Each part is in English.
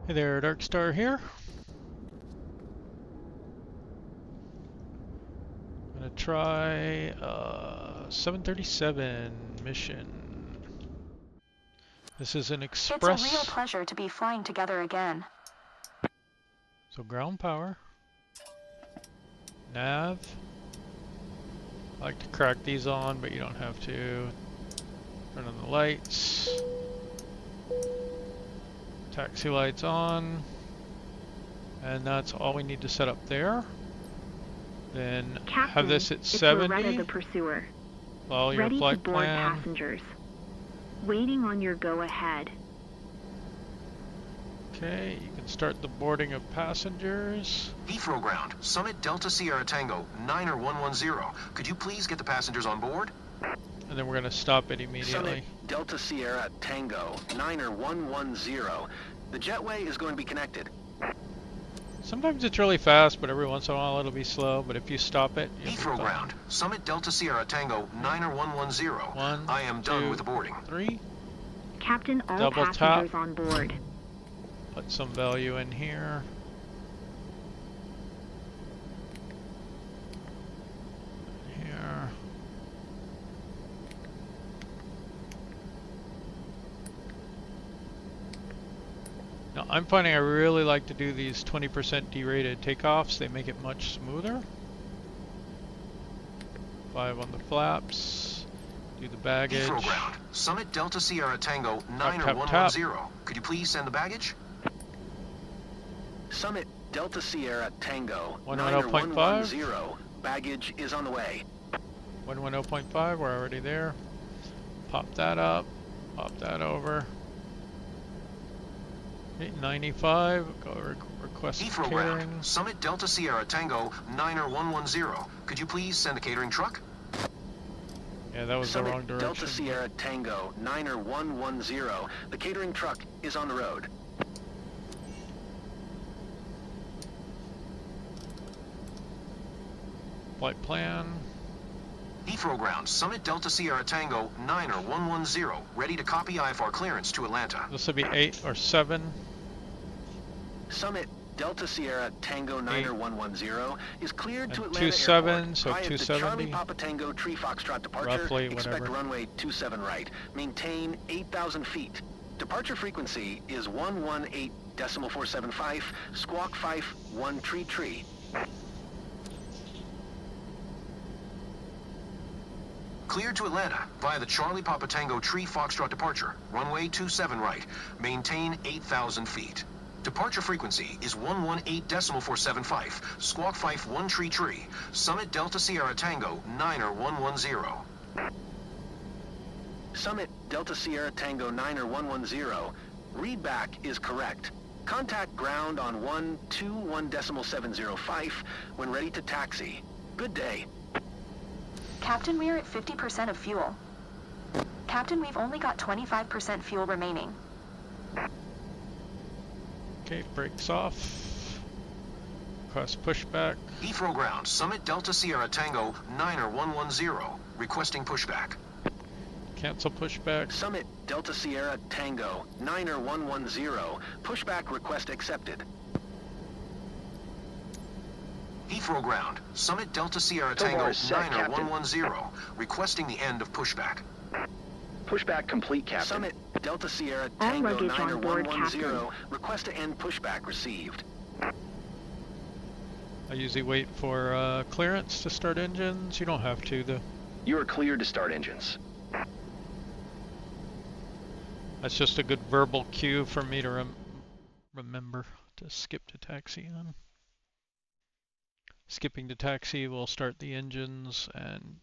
Hey there, Darkstar here. I'm gonna try 737 mission. This is an express. It's a real pleasure to be flying together again. So ground power. Nav. I like to crack these on, but you don't have to. Turn on the lights. Taxi lights on. And that's all we need to set up there. Then Captain, have this at it's 70. Loretta the Pursuer. Follow your Ready flight to board plan. passengers. Waiting on your go-ahead. Okay, you can start the boarding of passengers. Heathrow ground, Summit Delta Sierra Tango 9110. Could you please get the passengers on board? And then we're going to stop it immediately. Summit Delta Sierra Tango 9110. The jetway is going to be connected. Sometimes it's really fast, but every once in a while it'll be slow. But if you stop it, you'll be Heathrow fine. ground, Summit Delta Sierra Tango 9110. One, I am done two, with the boarding. 3. Captain, all Double passengers tap. on board. Put some value in here. Here. Now I'm finding I really like to do these 20% derated takeoffs. They make it much smoother. 5 on the flaps. Do the baggage. Heathrow ground, Summit Delta Sierra Tango 9110. Could you please send the baggage? Summit Delta Sierra Tango 110.5. Baggage is on the way. 110.5, we're already there. Pop that up, pop that over. 895, go request Heathrow catering. ground, Summit Delta Sierra Tango 9110. Could you please send a catering truck? Yeah, that was the wrong Summit direction. Delta Sierra Tango 9110. The catering truck is on the road. Flight plan. Heathrow ground, Summit Delta Sierra Tango 9110. Ready to copy IFR clearance to Atlanta. This will be 8 or 7. Summit Delta Sierra Tango 9110 is cleared to And Atlanta 27, Airport. so Via the 270. Charlie Papa Tango Tree Foxtrot departure. Roughly, Expect whatever. runway 27 right. Maintain 8,000 feet. Departure frequency is 118.475. Squawk Fife 1 tree tree. Cleared to Atlanta via the Charlie Papa Tango Tree Foxtrot departure. Runway 27 right. Maintain 8,000 feet. Departure frequency is 118.475. Squawk Fife 1 tree tree. Summit Delta Sierra Tango 9110. Summit Delta Sierra Tango 9110. Readback is correct. Contact ground on 121.705 when ready to taxi. Good day. Captain, we're at 50% of fuel. Captain, we've only got 25% fuel remaining. Okay, brakes off. Request pushback. Heathrow ground, Summit Delta Sierra Tango 9110. Requesting pushback. Cancel pushback. Summit Delta Sierra Tango 9110. Pushback request accepted. Heathrow ground, Summit Delta Sierra Tango 9110. Requesting the end of pushback. Pushback complete, Captain. Summit Delta Sierra All Tango luggage on board, 9110. Request to end pushback received. I usually wait for clearance to start engines. You don't have to, though. You are cleared to start engines. That's just a good verbal cue for me to remember to skip to taxi on. Skipping to taxi will start the engines and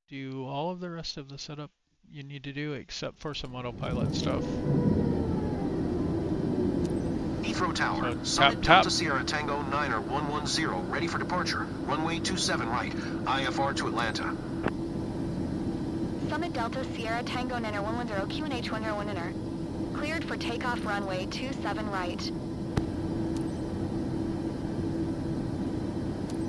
do all of the rest of the setup you need to do except for some autopilot stuff. Heathrow Tower, So, Summit tap. Delta Sierra Tango 9110. Ready for departure. Runway 27 right. IFR to Atlanta. Summit Delta Sierra Tango 9110, QNH 101 enter. Cleared for takeoff runway 27 right.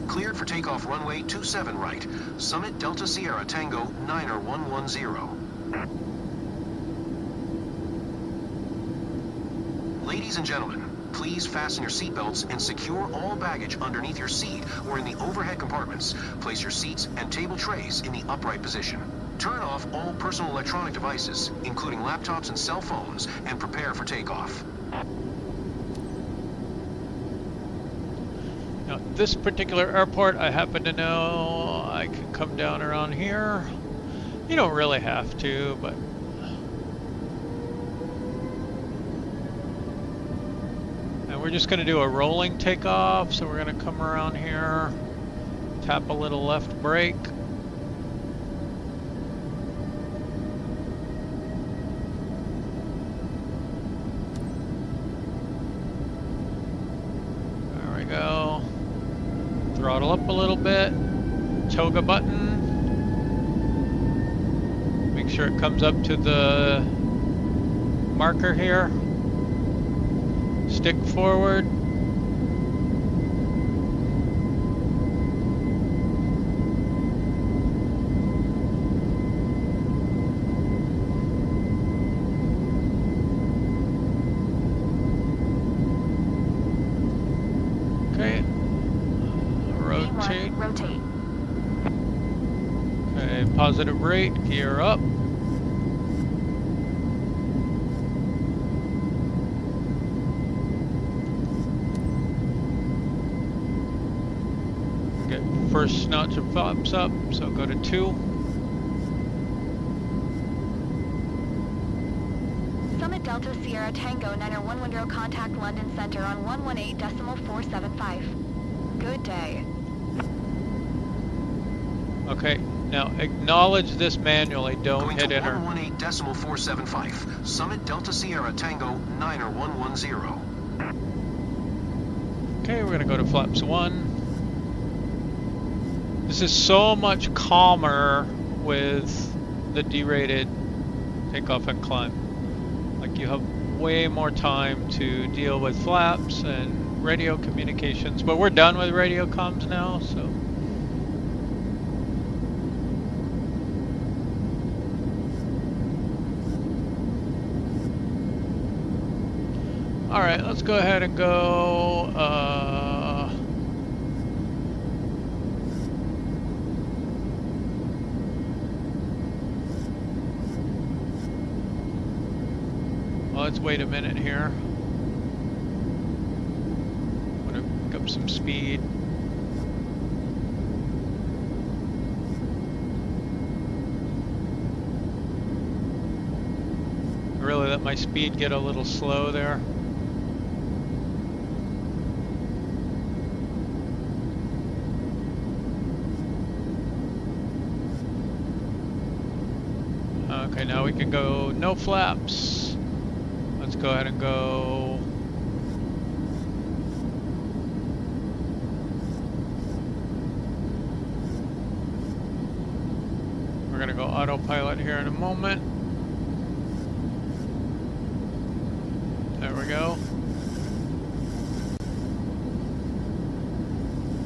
Cleared for takeoff runway 27 right. Summit Delta Sierra Tango 9110. Ladies and gentlemen, Please fasten your seatbelts and secure all baggage underneath your seat or in the overhead compartments. Place your seats and table trays in the upright position. Turn off all personal electronic devices, including laptops and cell phones, and prepare for takeoff. Now, this particular airport, I happen to know I can come down around here. You don't really have to, but we're just going to do a rolling takeoff, so we're going to come around here, tap a little left brake. There we go. Throttle up a little bit, toga button. Make sure it comes up to the marker here. Stick forward. Okay. Rotate. Rotate. Okay, positive rate, gear up. First notch of flaps up, so go to 2. Summit Delta Sierra Tango 9010 contact London Center on 118.475. Good day. Okay, now acknowledge this manually, don't Going hit to enter. 118.475. Summit Delta Sierra Tango 9110. Okay, we're going to go to flaps 1. This is so much calmer with the derated takeoff and climb. Like, you have way more time to deal with flaps and radio communications, but we're done with radio comms now, so. All right, let's go ahead and go, well, let's wait a minute here. I'm gonna pick up some speed. I really let my speed get a little slow there. Okay, now we can go no flaps. Let's go ahead and go. We're gonna go autopilot here in a moment. There we go.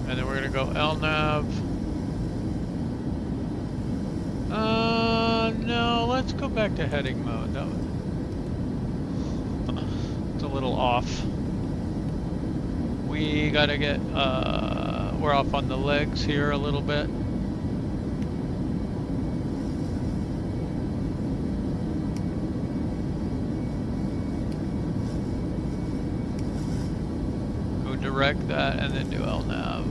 And then we're gonna go LNAV. No, let's go back to heading mode. That was, it's a little off. We gotta get, we're off on the legs here a little bit. Go direct that and then do LNAV.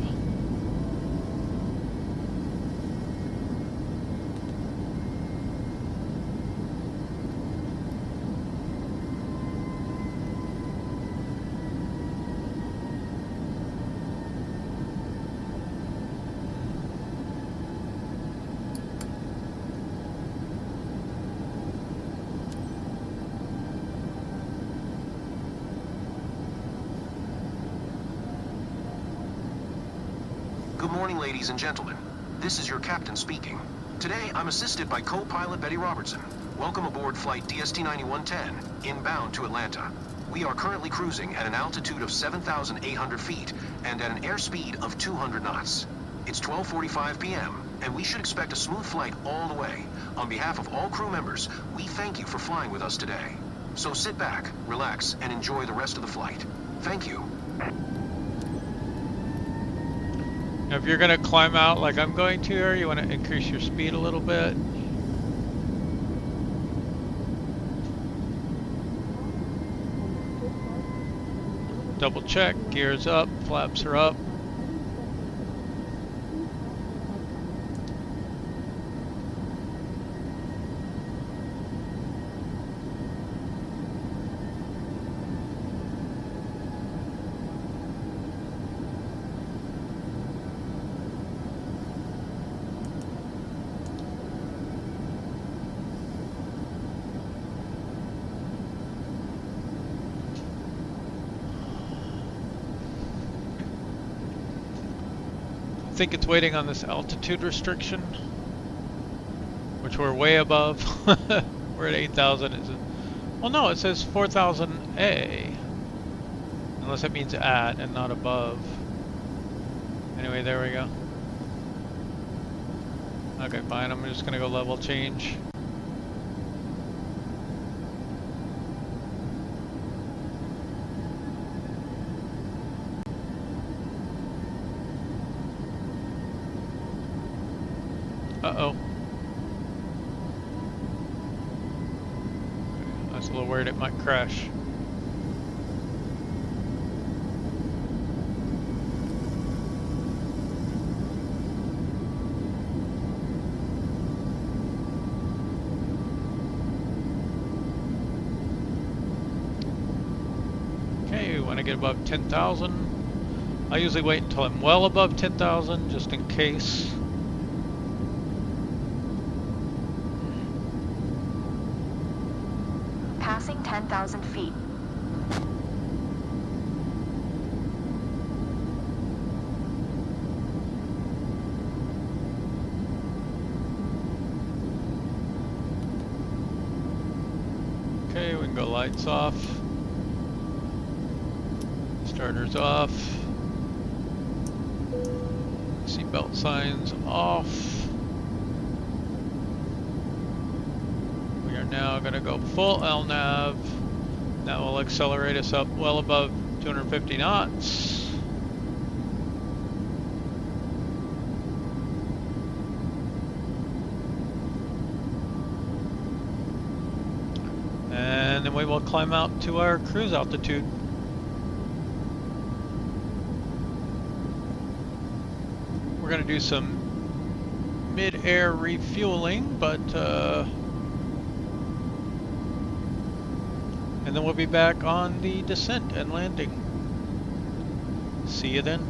Good morning, ladies and gentlemen. This is your captain speaking. Today, I'm assisted by co-pilot Betty Robertson. Welcome aboard flight DST-9110, inbound to Atlanta. We are currently cruising at an altitude of 7,800 feet and at an airspeed of 200 knots. It's 12:45 p.m., and we should expect a smooth flight all the way. On behalf of all crew members, we thank you for flying with us today. So sit back, relax, and enjoy the rest of the flight. Thank you. Now, if you're going to climb out like I'm going to here, you want to increase your speed a little bit. Double check, gears up, flaps are up. I think it's waiting on this altitude restriction, which we're way above. We're at 8,000. Is it? Well, no, it says 4,000A. Unless it means at and not above. Anyway, there we go. Okay, fine. I'm just gonna go level change. Uh-oh. I was a little worried it might crash. Okay, we want to get above 10,000. I usually wait until I'm well above 10,000 just in case. Passing 10,000 feet. Okay, we can go lights off. Starters off. Seatbelt signs off. We are now going to go full LNAV. That will accelerate us up well above 250 knots. And then we will climb out to our cruise altitude. We're going to do some mid-air refueling, but and then we'll be back on the descent and landing. See you then.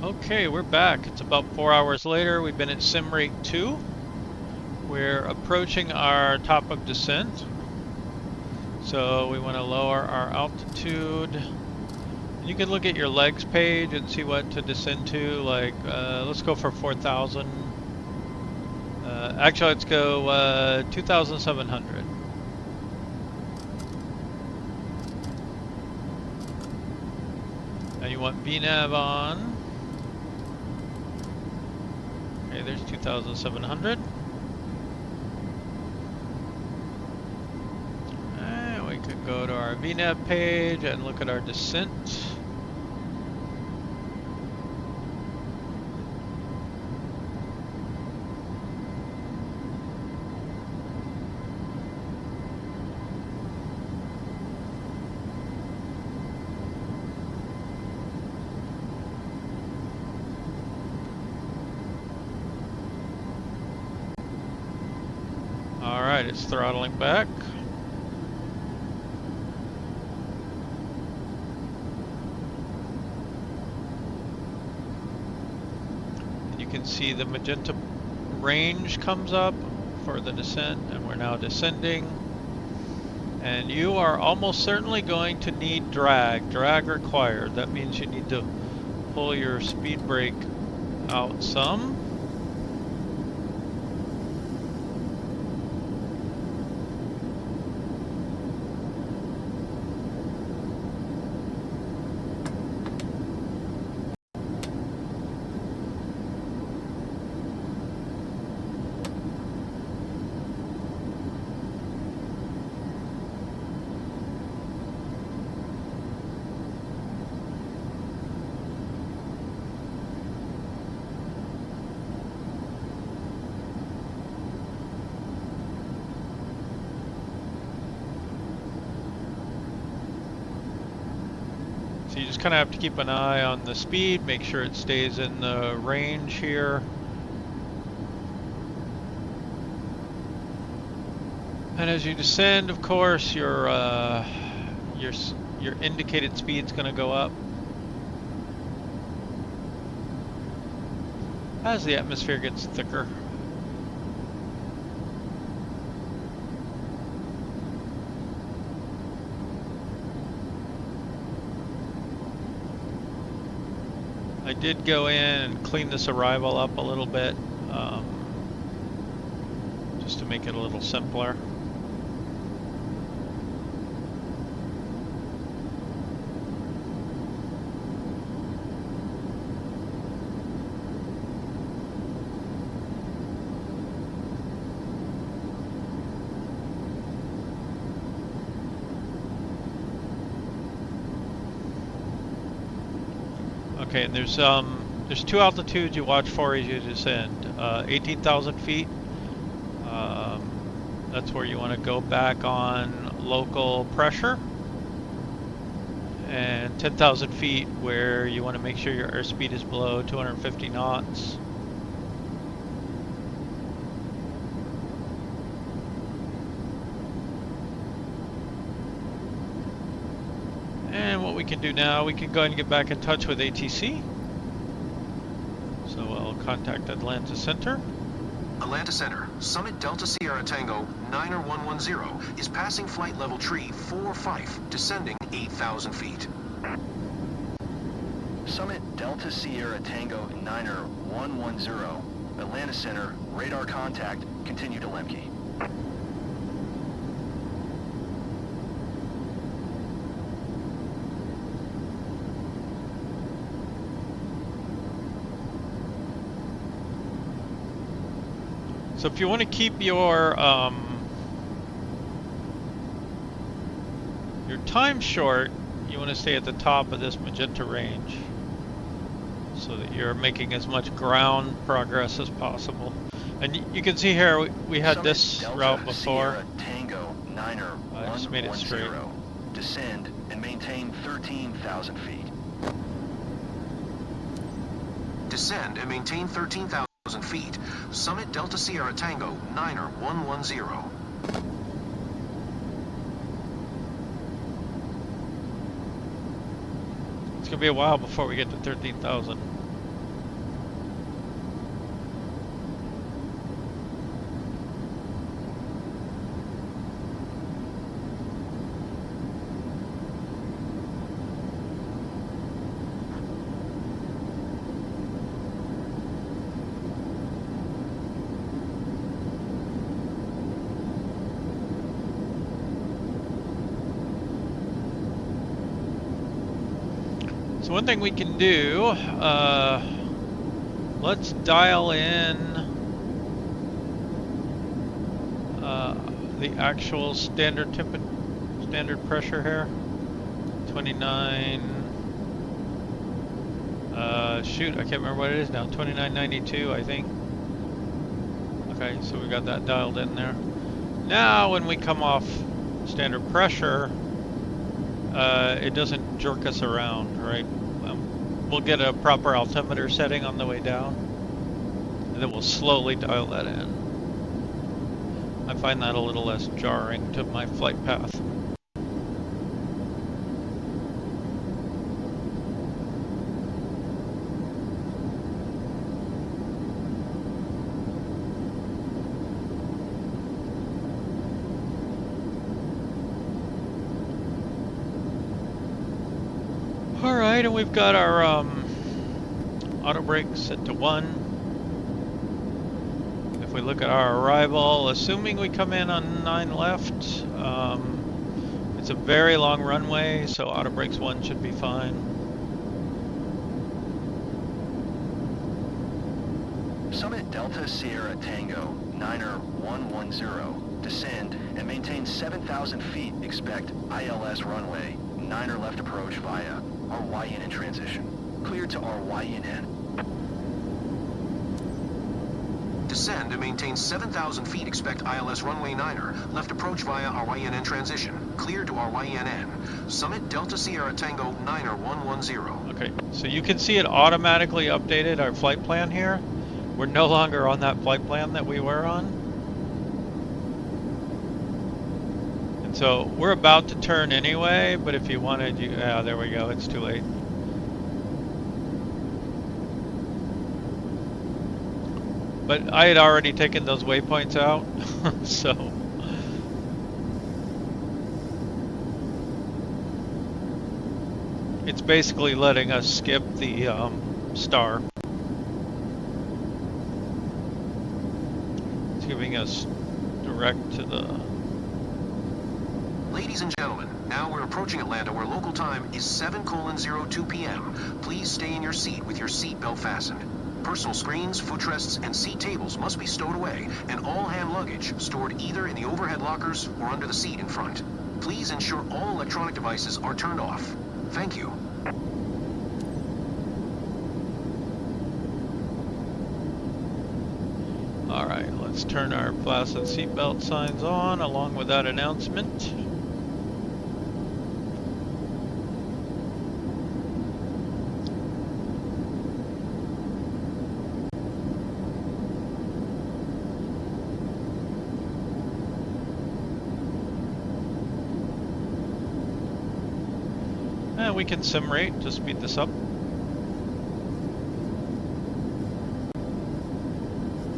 Okay, we're back. It's about 4 hours later. We've been at sim rate 2. We're approaching our top of descent. So we want to lower our altitude. You can look at your legs page and see what to descend to. Like, let's go for 4,000. Actually, let's go 2,700. Now you want VNAV on. Okay, there's 2,700. And we could go to our VNAV page and look at our descent. Alright, it's throttling back. And you can see the magenta range comes up for the descent, and we're now descending. And you are almost certainly going to need drag. Drag required. That means you need to pull your speed brake out some. just kind of have to keep an eye on the speed, make sure it stays in the range here. And as you descend, of course, your indicated speed's going to go up as the atmosphere gets thicker. I did go in and clean this arrival up a little bit, just to make it a little simpler. Okay, and there's two altitudes you watch for as you descend. 18,000 feet, that's where you want to go back on local pressure. And 10,000 feet where you want to make sure your airspeed is below 250 knots. And what we can do now, we can go ahead and get back in touch with ATC. So I'll contact Atlanta Center. Atlanta Center, Summit Delta Sierra Tango 9R110 is passing flight level tree 45, descending 8,000 feet. Summit Delta Sierra Tango 9R110. Atlanta Center, radar contact, continue to Lemke. So if you want to keep your time short, you want to stay at the top of this magenta range so that you're making as much ground progress as possible. And you can see here we had Summit this Delta route before. Sierra Tango 9R110. I just made it straight. Descend and maintain 13,000 feet. Descend and maintain 13,000 feet. Summit Delta Sierra Tango 9R110. It's gonna be a while before we get to 13,000. So one thing we can do, let's dial in the actual standard pressure here. 29. Shoot, I can't remember what it is now. 2992, I think. Okay, so we got that dialed in there. Now, when we come off standard pressure, it doesn't jerk us around, right? We'll get a proper altimeter setting on the way down, and then we'll slowly dial that in. I find that a little less jarring to my flight path. Alright, and we've got our auto brake set to 1. If we look at our arrival, assuming we come in on 9 left, it's a very long runway, so auto brakes 1 should be fine. Summit Delta Sierra Tango 9R110. Descend and maintain 7,000 feet. Expect ILS runway 9er left approach via RYN in transition. Cleared to RYN. Descend and maintain 7,000 feet. Expect ILS runway 9er. Left approach via RYNN transition. Clear to RYNN. Summit Delta Sierra Tango 9er 110. Okay, so you can see it automatically updated our flight plan here. We're no longer on that flight plan that we were on. And so we're about to turn anyway, but if you wanted, yeah, there we go, it's too late. But I had already taken those waypoints out, so. It's basically letting us skip the star. It's giving us direct to the... Ladies and gentlemen, now we're approaching Atlanta where local time is 7:02 p.m. Please stay in your seat with your seat belt fastened. Personal screens, footrests, and seat tables must be stowed away, and all hand luggage stored either in the overhead lockers or under the seat in front. Please ensure all electronic devices are turned off. Thank you. All right, let's turn our fasten seatbelt signs on along with that announcement. And we can sim rate to speed this up.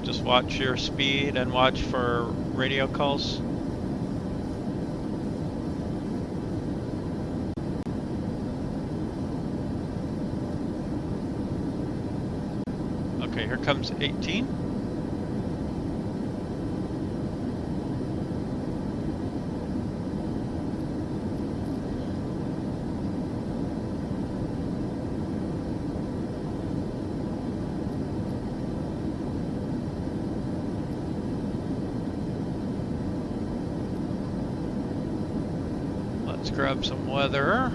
Just watch your speed and watch for radio calls. Okay, here comes 18. Let's grab some weather.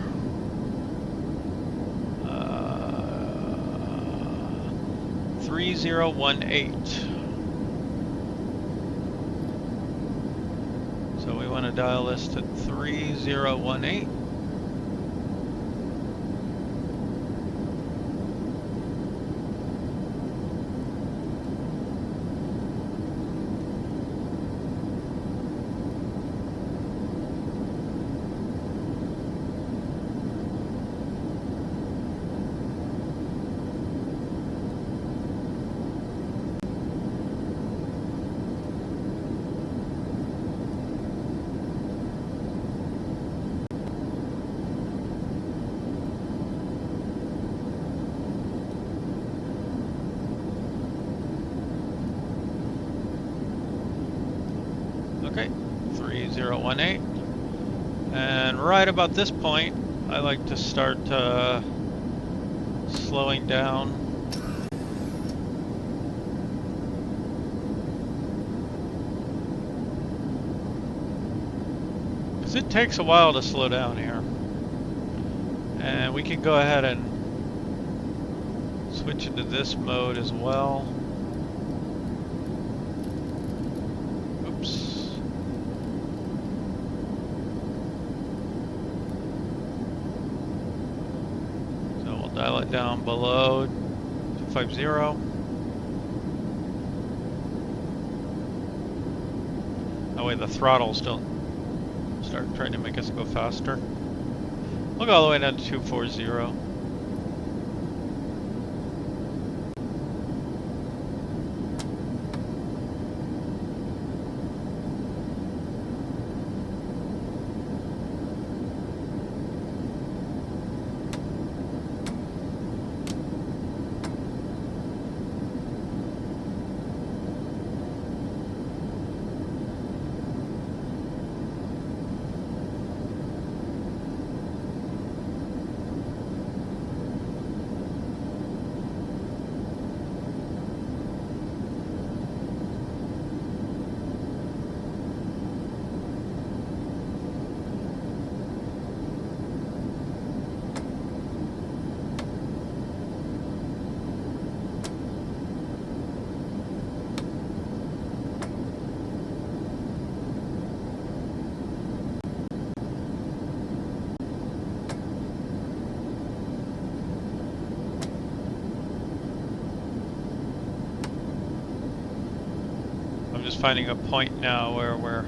3018. So we want to dial this to 3018. Okay, 3018. And right about this point, I like to start slowing down. Because it takes a while to slow down here. And we can go ahead and switch into this mode as well. Dial it down below 250. That way the throttles don't start trying to make us go faster. We'll go all the way down to 240. finding a point now where we're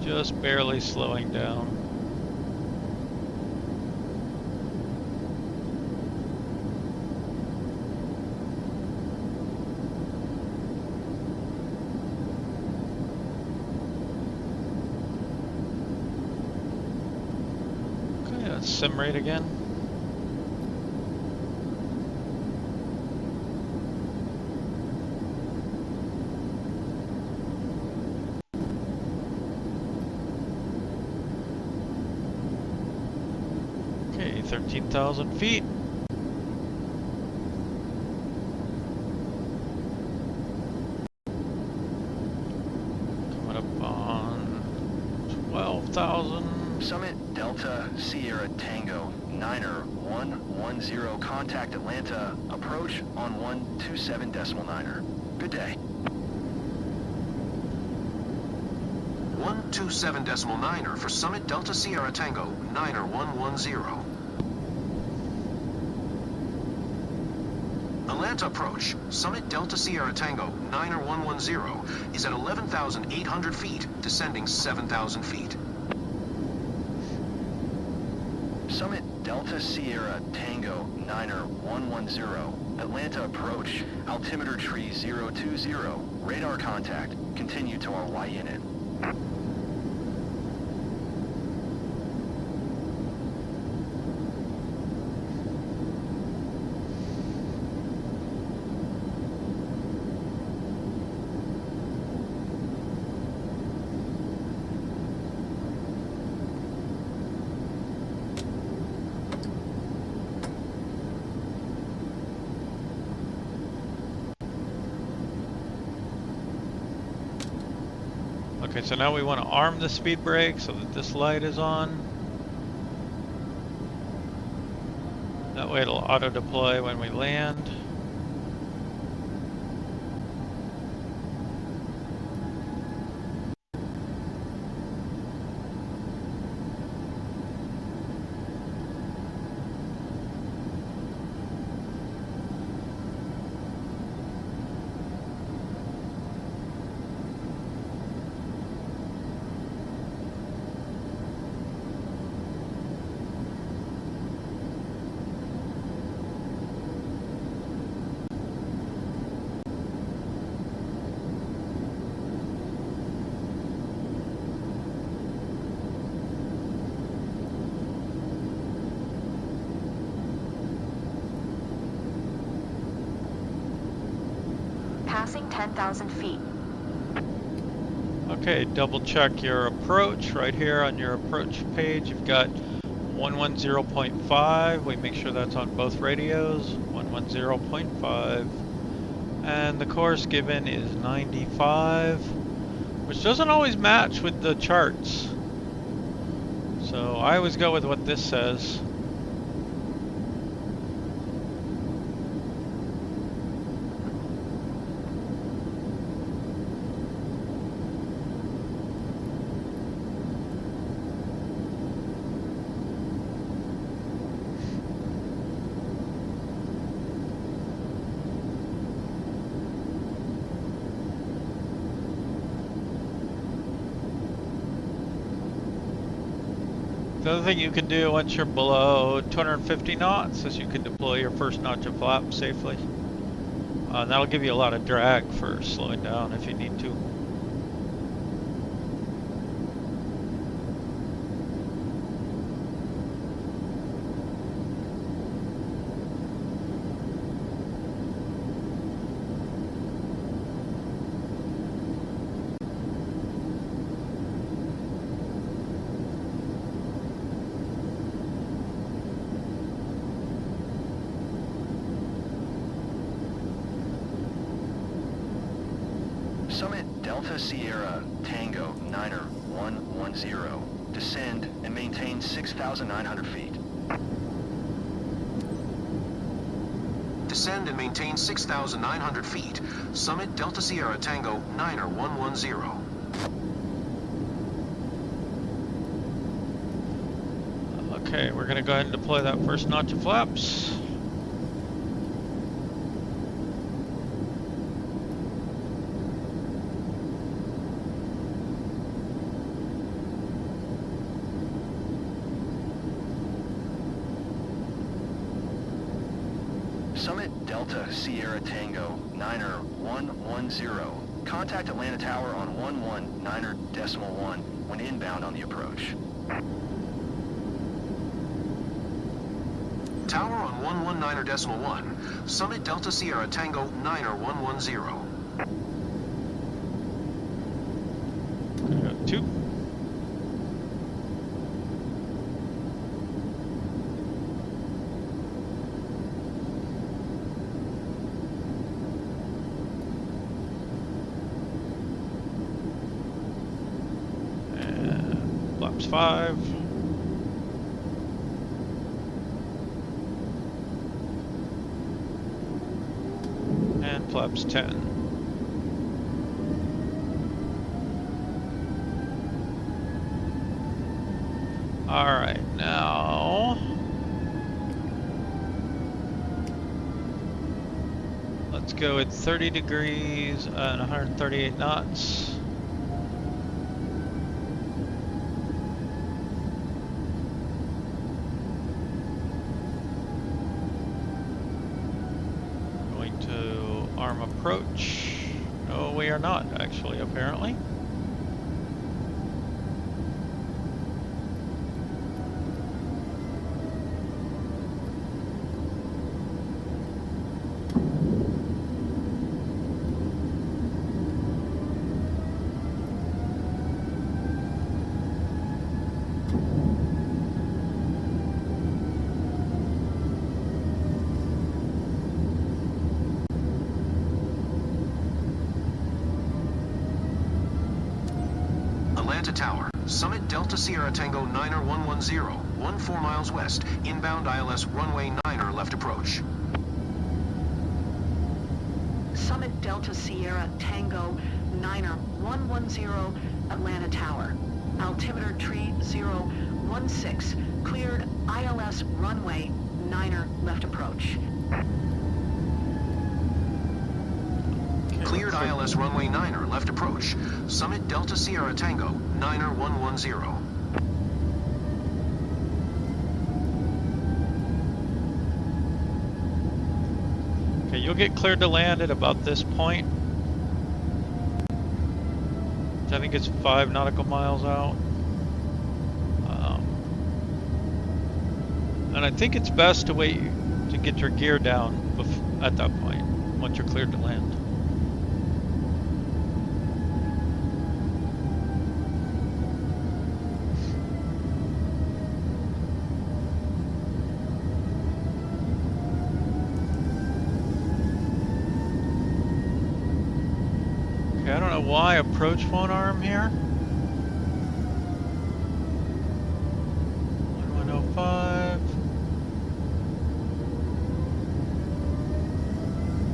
just barely slowing down. Okay, let's sim rate again. Okay, 13,000 feet. Coming up on 12,000. Summit Delta Sierra Tango, Niner 110, contact Atlanta, approach on 127.9er. Good day. 127.9er for Summit Delta Sierra Tango, Niner 110. Atlanta approach, Summit Delta Sierra Tango, Niner 110, is at 11,800 feet, descending 7,000 feet. Summit Delta Sierra Tango, Niner 110, Atlanta approach, altimeter tree 020, radar contact, continue to our Y unit. Okay, so now we want to arm the speed brake so that this light is on. That way it'll auto deploy when we land. Passing 10,000 feet. Okay, double check your approach right here on your approach page. You've got 110.5. We make sure that's on both radios. 110.5. And the course given is 95, which doesn't always match with the charts. So I always go with what this says. The other thing you can do once you're below 250 knots is you can deploy your first notch of flap safely. That'll give you a lot of drag for slowing down if you need to. Summit Delta Sierra Tango Niner 110. Descend and maintain 6,900 feet. Descend and maintain 6,900 feet. Summit Delta Sierra Tango, Niner 110. Okay, we're gonna go ahead and deploy that first notch of flaps. Delta Sierra Tango 9er 110. Contact Atlanta Tower on 119.1 when inbound on the approach. Tower on 119.1. Summit Delta Sierra Tango 9er 110. 2. And flaps 5. And flaps 10. All right, now let's go at 30 degrees and 138 knots. Going to arm approach. No, we are not actually, apparently. Atlanta Tower, Summit Delta Sierra Tango 9er 110, 14 miles west, inbound ILS runway 9er left approach. Summit Delta Sierra Tango 9er 110, Atlanta Tower. Altimeter tree 016, cleared ILS runway 9er left approach. Cleared ILS runway 9er left approach. Summit Delta Sierra Tango 9er 110. Okay, you'll get cleared to land at about this point. I think it's 5 nautical miles out. And I think it's best to wait to get your gear down at that point, once you're cleared to land. Okay, I don't know why approach won't arm here. 1105.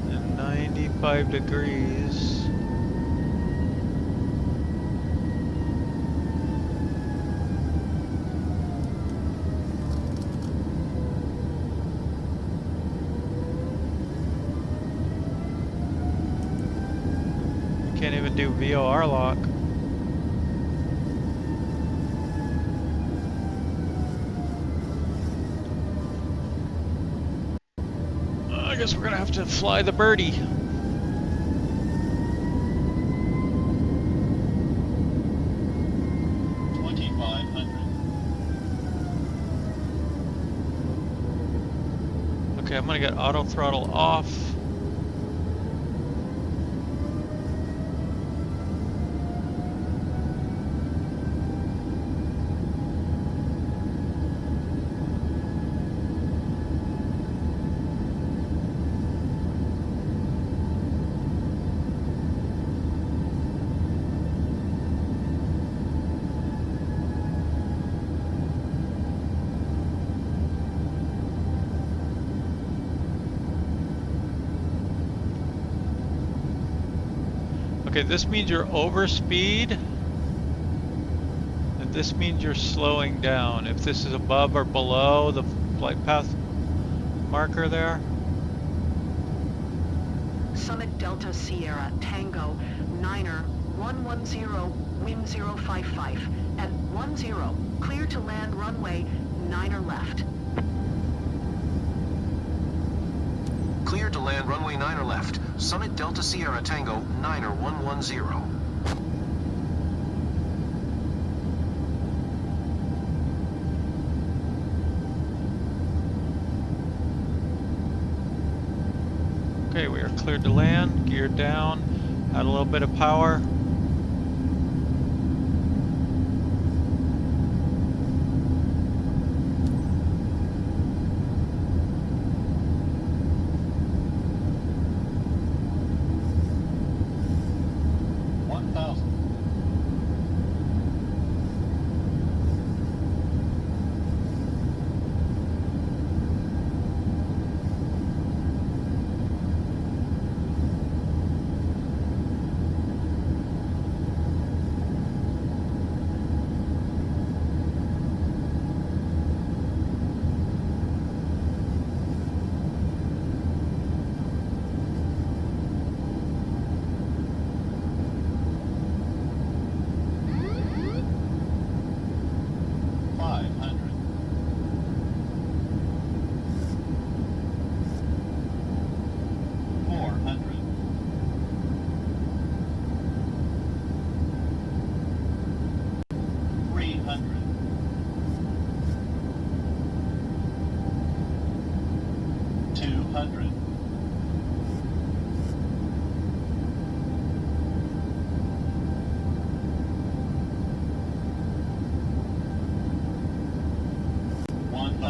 And 95 degrees. Can't even do VOR lock. I guess we're gonna have to fly the birdie. Okay, I'm gonna get auto throttle off. Okay, this means you're over speed, and this means you're slowing down. If this is above or below the flight path marker there. Summit Delta Sierra Tango 9er 110, wind 055, at 10, clear to land runway 9er left. Cleared to land runway 9 or left. Summit Delta Sierra Tango 9er 110. Okay, we are cleared to land, geared down, add a little bit of power.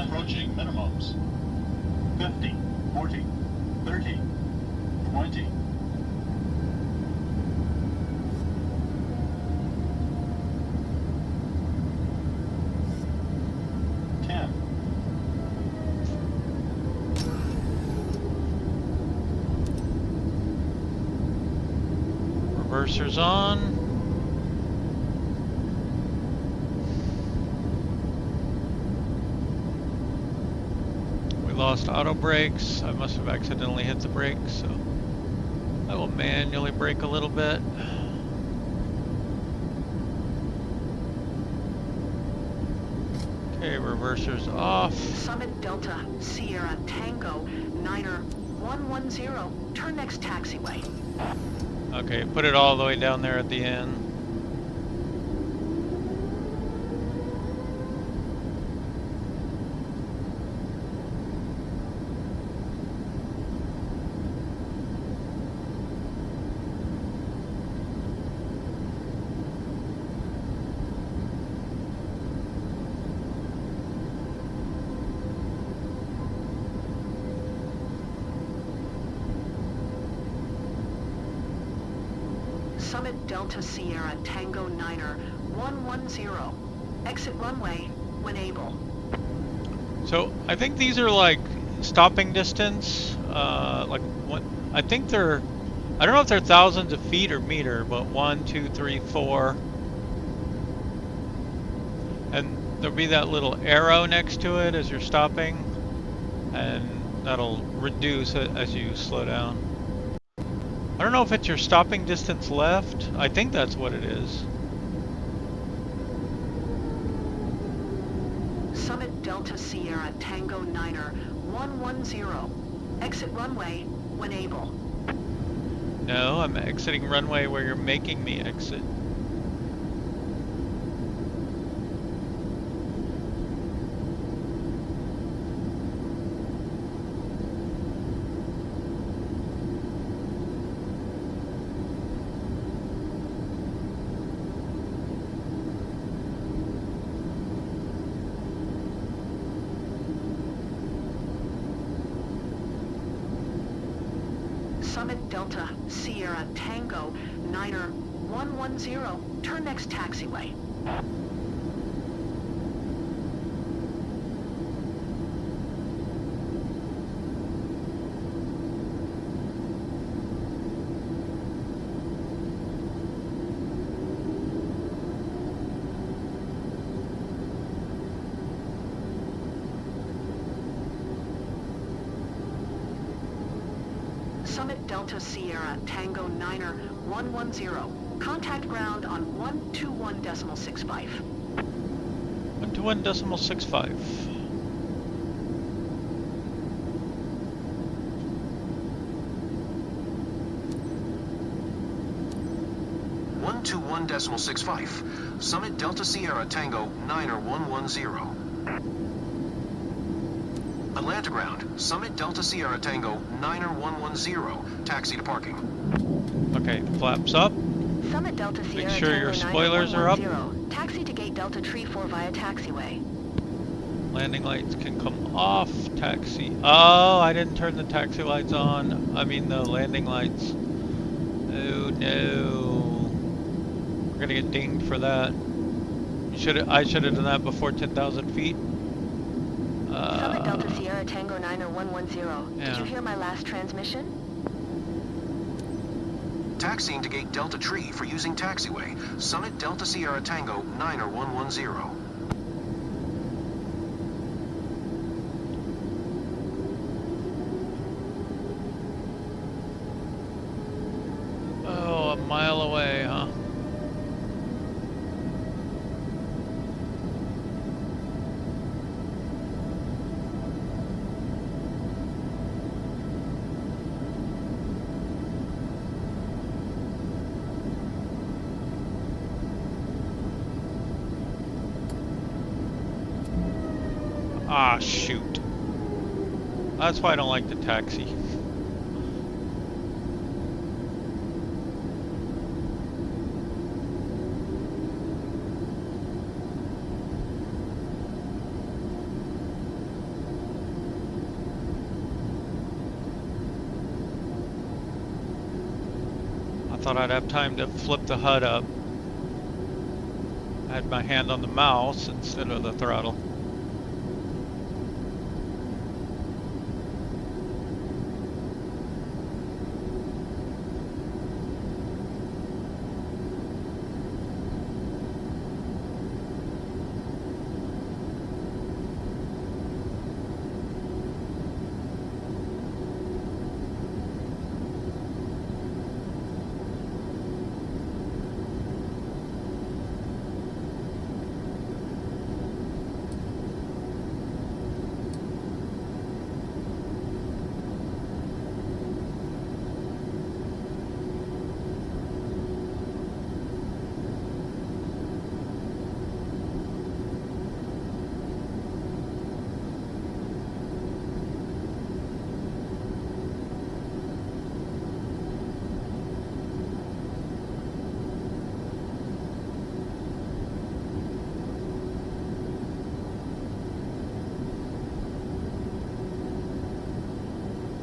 Approaching minimums. 50, 40, 30, 20. Reversers on. Lost auto brakes. I must have accidentally hit the brakes, so I will manually brake a little bit. Okay, reversers off. Summit Delta Sierra Tango 9er 110. Turn next taxiway. Okay, put it all the way down there at the end. Summit Delta Sierra Tango 9er 110. Exit runway when able. So I think these are like stopping distance. Like what? I think they're. I don't know if they're thousands of feet or meter, but 1, 2, 3, 4. And there'll be that little arrow next to it as you're stopping, and that'll reduce it as you slow down. I don't know if it's your stopping distance left. I think that's what it is. Summit Delta Sierra Tango 9er 110. Exit runway when able. No, I'm exiting runway where you're making me exit. Summit Delta Sierra Tango 9er 110. Turn next taxiway. Summit Delta Sierra Tango 9er 110. Contact ground on 121.65. 121.65. 1.10.65. Summit Delta Sierra Tango 9110. Atlanta ground. Summit Delta Sierra Tango 9110. Taxi to parking. Okay, flaps up. Summit Delta Sierra sure Tango your spoilers are up. 9110. Taxi to gate Delta Tree 4 via taxiway. Landing lights can come off. Taxi. Oh, I didn't turn the taxi lights on. I mean the landing lights. Oh no. We're gonna get dinged for that. I should have done that before 10,000 feet. Summit Delta Sierra Tango 9110. Yeah. Did you hear my last transmission? Taxiing to gate Delta Tree for using taxiway. Summit Delta Sierra Tango 9110. Oh, a mile away, huh? Ah, shoot. That's why I don't like the taxi. I thought I'd have time to flip the HUD up. I had my hand on the mouse instead of the throttle.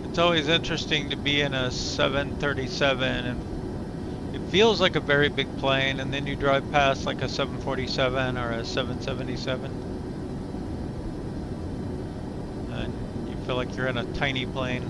It's always interesting to be in a 737 and it feels like a very big plane, and then you drive past like a 747 or a 777 and you feel like you're in a tiny plane.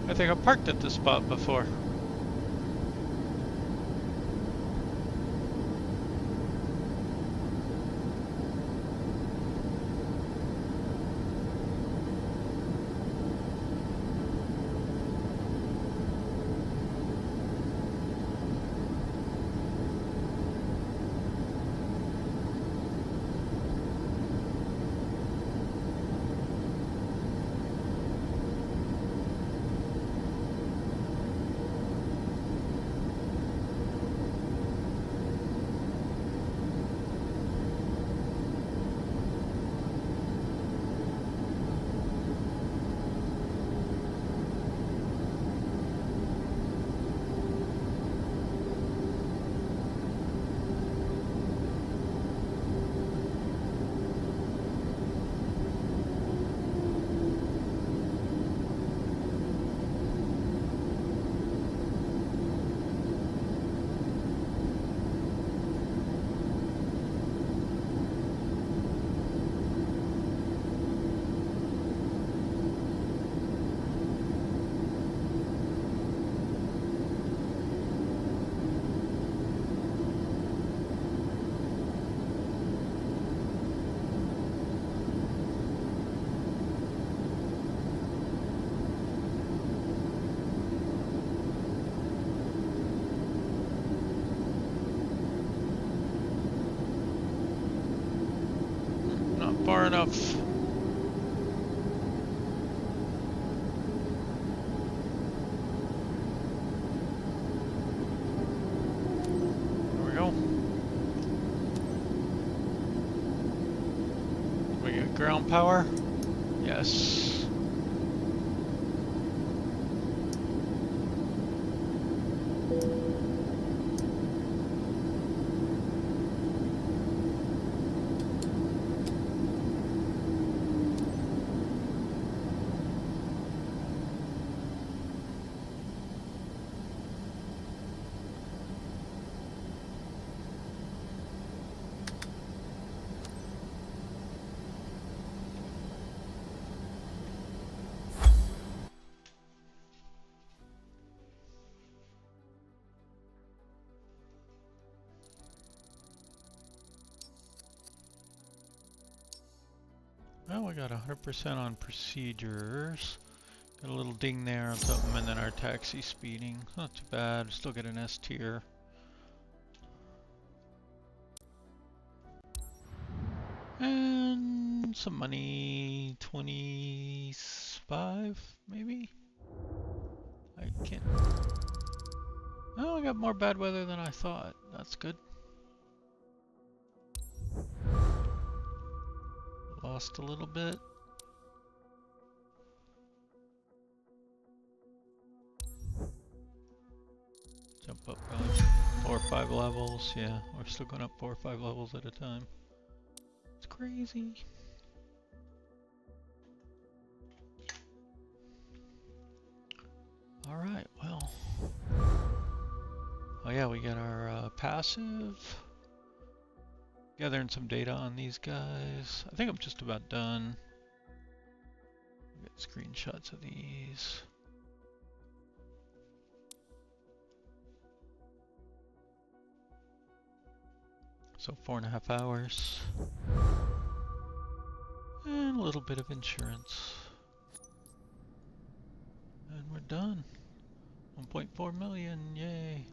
I think I parked at this spot before. far enough. There we go. We got ground power. Yes. Well, we got 100% on procedures. Got a little ding there on something, and then our taxi speeding. Not too bad. Still get an S tier. And some money. 25, maybe? I can't. Oh, I got more bad weather than I thought. That's good. Lost a little bit. Jump up probably 4 or 5 levels. Yeah, we're still going up 4 or 5 levels at a time. It's crazy. Alright, well. Oh yeah, we got our passive. Gathering some data on these guys. I think I'm just about done. Get screenshots of these. So 4.5 hours. And a little bit of insurance. And we're done. 1.4 million, yay.